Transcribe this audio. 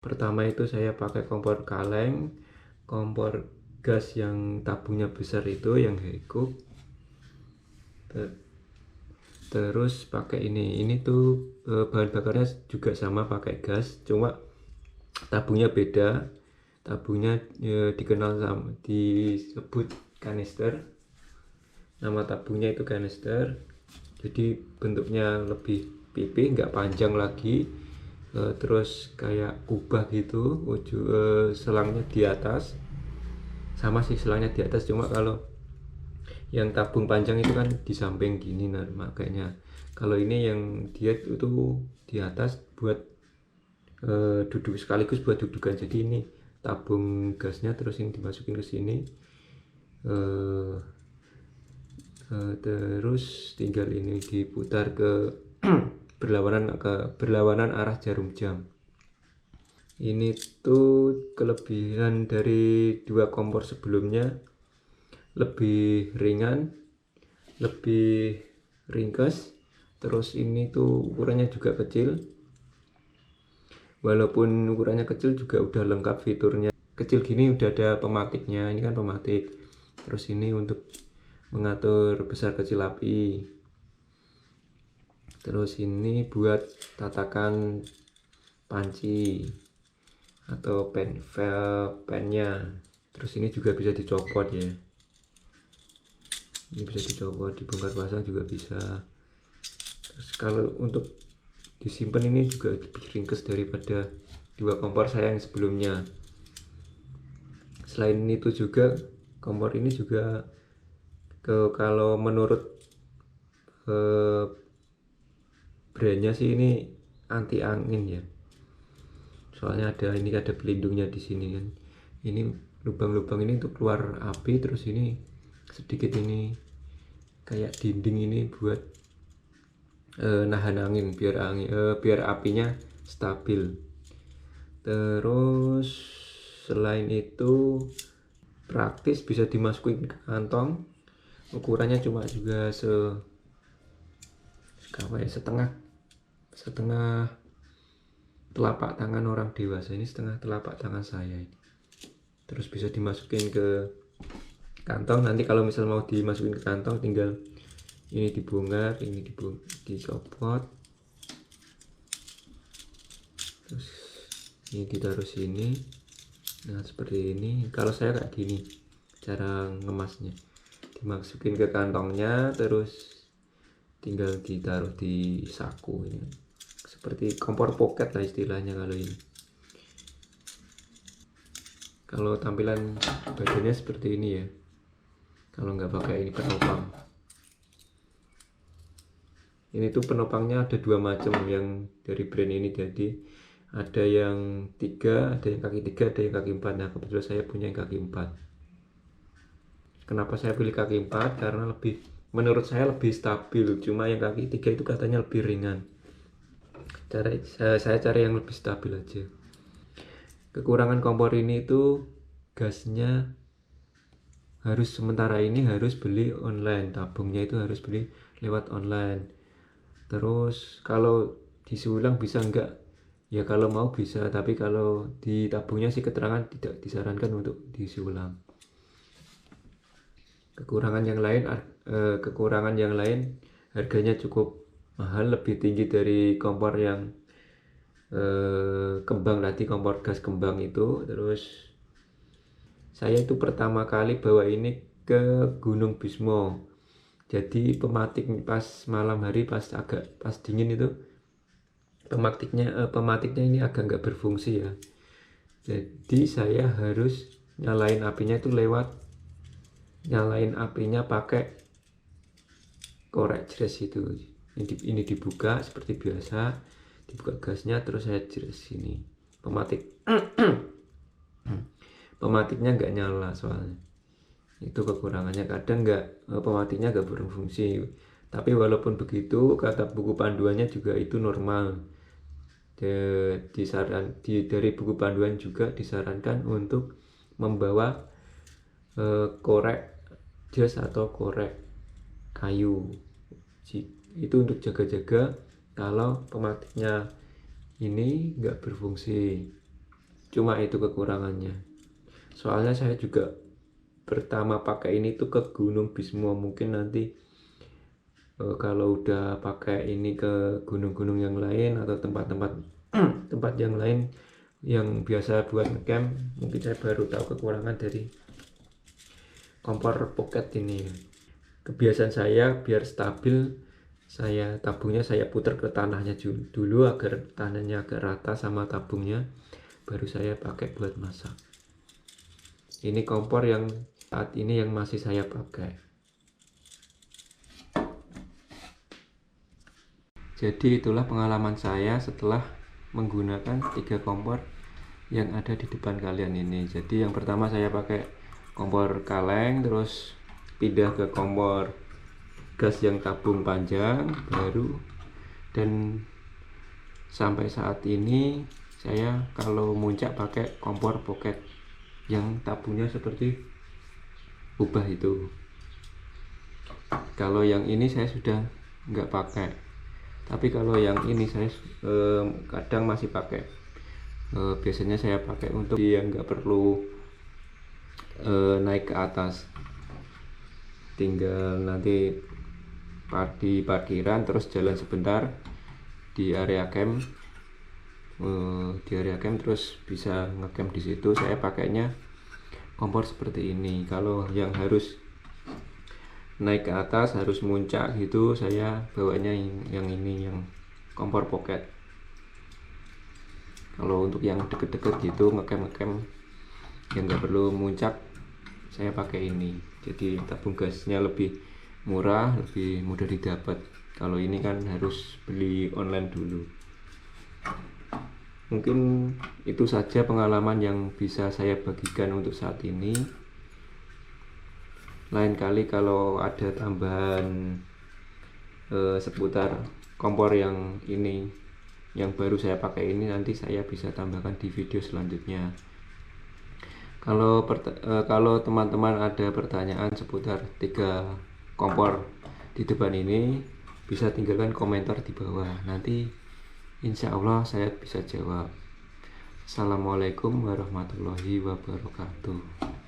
Pertama itu saya pakai kompor kaleng, kompor gas yang tabungnya besar itu yang Heycook. Terus pakai ini tuh bahan bakarnya juga sama, pakai gas, cuma tabungnya beda. Tabungnya dikenal sama, disebut kanister. Nama tabungnya itu kanister. Jadi bentuknya lebih pipih, nggak panjang lagi. Terus kayak kubah gitu, selangnya di atas. Sama sih, selangnya di atas, cuma kalau yang tabung panjang itu kan di samping gini, nah makanya kalau ini yang dia itu di atas buat duduk, sekaligus buat dudukan. Jadi ini tabung gasnya, terus ini dimasukin ke sini, eh, terus tinggal ini diputar ke berlawanan arah jarum jam. Ini tuh kelebihan dari dua kompor sebelumnya, lebih ringan, lebih ringkas. Terus ini tuh ukurannya juga kecil, walaupun ukurannya kecil juga udah lengkap fiturnya. Kecil gini udah ada pematiknya, ini kan pematik. Terus ini untuk mengatur besar kecil api. Terus ini buat tatakan panci atau pennya. Terus ini juga bisa dicopot ya, ini bisa dicopot, dibongkar pasang juga bisa. Terus kalau untuk disimpan ini juga lebih ringkas daripada dua kompor saya yang sebelumnya. Selain itu juga kompor ini juga kalau menurut eh, brandnya sih ini anti angin ya, soalnya ada pelindungnya di sini kan. Ini lubang-lubang ini untuk keluar api, terus ini sedikit ini kayak dinding ini buat nahan angin, biar apinya stabil. Terus selain itu praktis, bisa dimasukin ke kantong. Ukurannya cuma juga setengah telapak tangan orang dewasa, ini setengah telapak tangan saya ini. Terus bisa dimasukin ke kantong. Nanti kalau misal mau dimasukin ke kantong, tinggal ini dibongkar, ini dicopot, terus ini ditaruh sini. Nah seperti ini. Kalau saya kayak gini cara ngemasnya, dimasukin ke kantongnya, terus tinggal ditaruh di saku ini, seperti kompor pocket lah istilahnya kalau ini. Kalau tampilan badannya seperti ini ya, kalau nggak pakai ini penopang. Ini tuh penopangnya ada dua macam yang dari brand ini. Jadi ada yang tiga, ada yang kaki tiga, ada yang kaki empat. Nah kebetulan saya punya yang kaki empat. Kenapa saya pilih kaki empat? Karena menurut saya lebih stabil. Cuma yang kaki tiga itu katanya lebih ringan. Saya cari yang lebih stabil aja. Kekurangan kompor ini itu gasnya sementara ini harus beli online. Tabungnya itu harus beli lewat online. Terus kalau diisi ulang bisa enggak? Ya kalau mau bisa, tapi kalau di tabungnya sih keterangan tidak disarankan untuk diisi ulang. Kekurangan yang lain, harganya cukup mahal, lebih tinggi dari kompor yang kembang tadi, kompor gas kembang itu. Terus saya itu pertama kali bawa ini ke Gunung Bismo. Jadi pematik pas malam hari, pas dingin itu, pematiknya ini agak nggak berfungsi ya. Jadi saya harus nyalain apinya pakai korek jres itu. Ini dibuka seperti biasa, dibuka gasnya, terus saya jres sini. Pematiknya nggak nyala soalnya. Itu kekurangannya, kadang pematiknya nggak berfungsi. Tapi walaupun begitu, kata buku panduannya juga itu normal. Dari buku panduan juga disarankan untuk membawa korek jas atau korek kayu. Itu untuk jaga-jaga kalau pematiknya ini nggak berfungsi. Cuma itu kekurangannya. Soalnya saya juga pertama pakai ini tuh ke Gunung Bismo. Mungkin nanti kalau udah pakai ini ke gunung-gunung yang lain atau tempat-tempat tempat yang lain yang biasa buat ngecamp, mungkin saya baru tahu kekurangan dari kompor pocket ini. Kebiasaan saya biar stabil, saya tabungnya saya putar ke tanahnya dulu agar tanahnya agak rata sama tabungnya, baru saya pakai buat masak. Ini kompor yang saat ini yang masih saya pakai. Jadi itulah pengalaman saya setelah menggunakan 3 kompor yang ada di depan kalian ini. Jadi yang pertama saya pakai kompor kaleng, terus pindah ke kompor gas yang tabung panjang baru, dan sampai saat ini saya kalau muncak pakai kompor pocket yang tabungnya seperti ubah itu. Kalau yang ini saya sudah nggak pakai, tapi kalau yang ini saya kadang masih pakai. Biasanya saya pakai untuk yang nggak perlu naik ke atas, tinggal nanti di parkiran terus jalan sebentar di area camp, terus bisa ngecamp di situ. Saya pakainya kompor seperti ini. Kalau yang harus naik ke atas, harus muncak gitu, saya bawanya yang ini, yang kompor pocket. Kalau untuk yang deket-deket gitu ngecamp yang nggak perlu muncak, saya pakai ini. Jadi tabung gasnya lebih murah, lebih mudah didapat. Kalau ini kan harus beli online dulu. Mungkin itu saja pengalaman yang bisa saya bagikan untuk saat ini. Lain kali kalau ada tambahan seputar kompor yang ini, yang baru saya pakai ini, nanti saya bisa tambahkan di video selanjutnya. Kalau teman-teman ada pertanyaan seputar 3 kompor di depan ini, bisa tinggalkan komentar di bawah. Nanti insya Allah saya bisa jawab. Assalamualaikum warahmatullahi wabarakatuh.